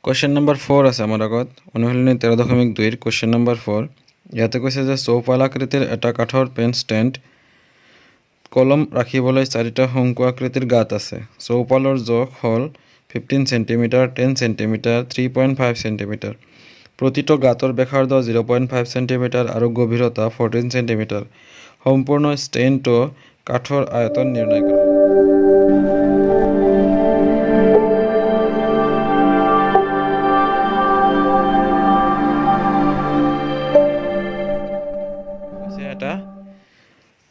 Question number 4 আছে আমাৰ আগত অনুশীলনী 13.2 ৰ question number 4 ইয়াতে কৈছে যে চৌপাল আকৃতিৰ এটা কাঠৰ পেন ষ্টেণ্ড কলম ৰাখিবলৈ চাৰিটা শংকু আকৃতিৰ গাঁত আছে চৌপালৰ জোখ হ'ল 15 cm 10 cm 3.5 cm প্ৰতিটো গাঁতৰ ব্যাসাৰ্ধ 0.5 cm আৰু গভীৰতা 14 cm সম্পূৰ্ণ ষ্টেণ্ডটো কাঠৰ আয়তন নিৰ্ণয় কৰা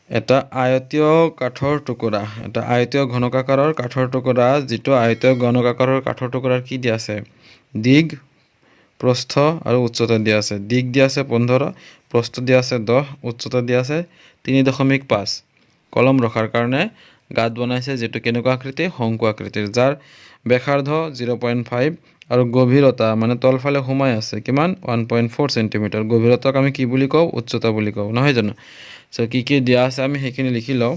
এটা আয়তীয় কাঠৰ টুকুৰা এটা আয়তীয় ঘনকাকাৰৰ কাঠৰ টুকুৰা যেটো আয়তীয় ঘনকাকাৰৰ কাঠৰ টুকুৰাৰ কি দিয়া আছে দিগ প্ৰস্থ আৰু উচ্চতা দিয়া আছে দিগ দিয়া আছে 15 প্ৰস্থ দিয়া আছে 10 উচ্চতা দিয়া আছে 3.5 কলম ৰখাৰ কাৰণে গাঁত বনাইছে যেটো কেনেকুৱা আকৃতি শংকু আকৃতিৰ যাৰ ব্যাসাৰ্ধ 0.5 আৰু গভীৰতা মানে তলফালে সোমাই আছে কিমান 1.4 cm গভীৰতাক আমি কি বুলি কও উচ্চতা বুলি কও নহয় জানো সো কি দিয়া আছে আমি হেখিনি লিখি লও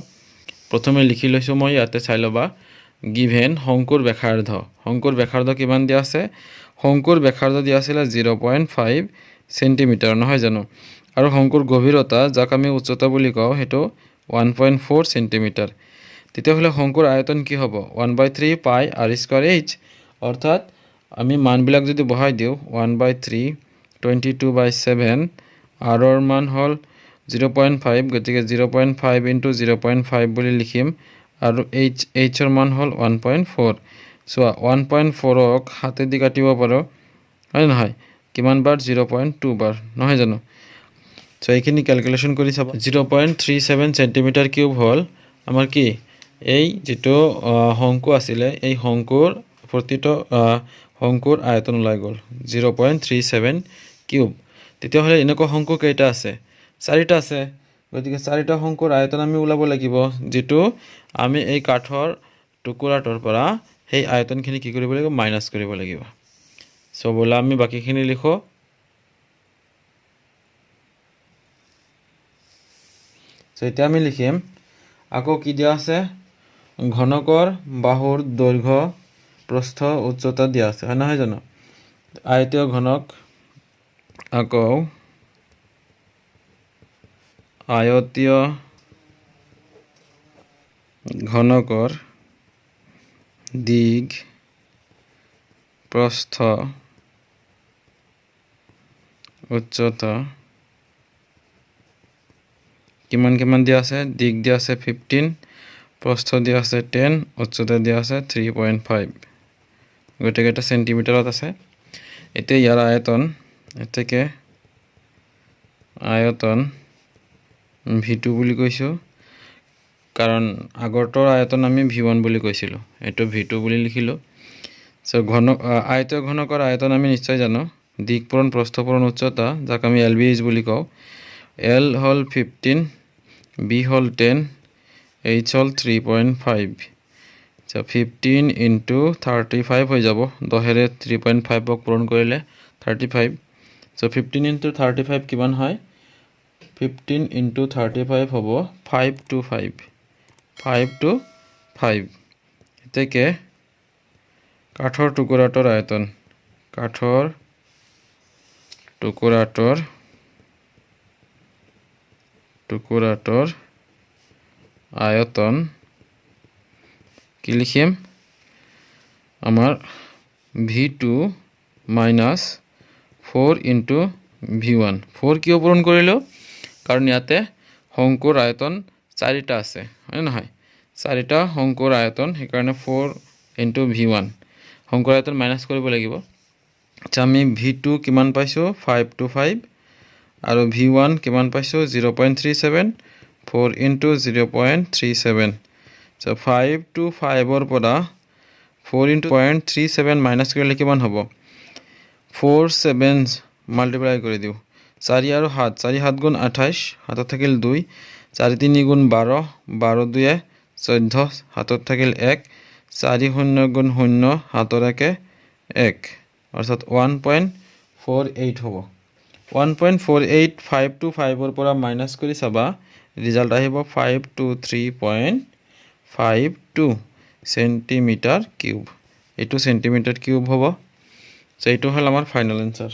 প্ৰথমে লিখি লৈছো মই ইয়াতে চাই লবা গিভেন শংকুৰ ব্যাসাৰ্ধ কিমান দিয়া আছে শংকুৰ ব্যাসাৰ্ধ দিয়া আছিল 0.5 cm নহয় জানো আৰু শংকুৰ গভীৰতা যাক আমি উচ্চতা বুলি কও হেটো 1.4 cm তেতিয়া হলে শংকুৰ আয়তন কি হ'ব 1/3 পাই r²h অৰ্থাৎ আমি মানবিলাক যদি বহাই দিও 1/3 22/7 r ৰ মান হ'ল 0.5 গতিকে 0.5 into 0.5 বুলি লিখিম আৰু h ৰ মান হ'ল 1.4 সো 1.4 ক হাতে দি কাটিব পাৰো হয় নহয় কিমান বাৰ 0.2 বাৰ নহয় জানো সো এইখিনি ক্যালকুলেশন কৰি চাবা 0.37 cm কিউব হ'ল আমাৰ কি এই যেটো শংকু আছিল এই শংকুৰ প্ৰতিটো শংকুৰ আয়তন ওলাই গল 0.37 কিউব তেতিয়া হলে এনেকুৱা শংকু কেইটা আছে চাৰিটা আছে গতিকে চাৰিটা শংকুৰ আয়তন আমি উলাব লাগিব যেটো আমি এই কাঠৰ টুকুৰাটোৰ পৰা সেই আয়তনখিনি কি কৰিব লাগিব মাইনাস কৰিব লাগিব সো বলা আমি বাকিখিনি লিখো সো এটা আমি লিখিম আকৌ কি দিয়া আছে ঘনকৰ বাহুৰ দৈৰ্ঘ্য প্ৰস্থ উচ্চতা দিয়া আছে হয় নহয় জানো আয়তীয় ঘনক আকৌ আয়তীয় ঘনকৰ দিগ প্ৰস্থ উচ্চতা কিমান দিয়া আছে দিগ দিয়া আছে 15 প্ৰস্থ দিয়া আছে 10 উচ্চতা দিয়া আছে 3.5 গটেকেটা সেন্টিমিটাৰত আছে এতে ইয়াৰ আয়তন এতেকে আয়তন v2 বুলি কৈছো কাৰণ আগৰটোৰ আয়তন আমি v1 বুলি কৈছিলো এটো v2 বুলি লিখিলো সো আয়তীয় ঘনকৰ আয়তন আমি নিশ্চয় জানো দিগ পূৰণ প্ৰস্থ পূৰণ উচ্চতা যাক আমি lbh বুলি কও l হল 15 b হল 10 h হল 3.5 সো 15 into 35 হৈ যাব 10 ৰে 3.5 ক পূৰণ কৰিলে 35 সো 15 into 35 কিমান হয় 15 into 35 হ'ব 5 to 5 এতেকে কাঠৰ টুকুৰাটোৰ আয়তন কাঠৰ টুকুৰাটোৰ আয়তন কি লিখিম আমাৰ v2 minus 4 into v1 4 কিয় পূৰণ কৰিলো কাৰণ ইয়াতে শংকুৰ আয়তন চাৰিটা আছে হয় নহয় চাৰিটা শংকুৰ আয়তন হেকাৰণে 4 into v1 শংকুৰ আয়তন মাইনাস কৰিব লাগিব আমি v2 কিমান পাইছো 5 to 5 আৰু v1 কিমান পাইছো 0.37 4 into 0.37 so 5 to 5 ৰ পৰা 4 into 0.37 মাইনাস কৰিলে কিমান হ'ব 4 7 মাল্টিপ্লাই কৰি দিও 4 আৰু 7 4 7 গুণ 28 হাতত থাকিল 2 4 3 গুণ 12 12 2 14 হাতত থাকিল 1 4 0 গুণ 0 হাতৰ একে 1 অৰ্থাৎ 1.48 হ'ব 1.48 5 to 5 ৰ পৰা মাইনাস কৰি চাবা ৰিজাল্ট আহিব 523.52 সেন্টিমিটাৰ কিউব এটো সেন্টিমিটাৰ কিউব হ'ব এইটো হ'ল আমাৰ ফাইনেল এনসাৰ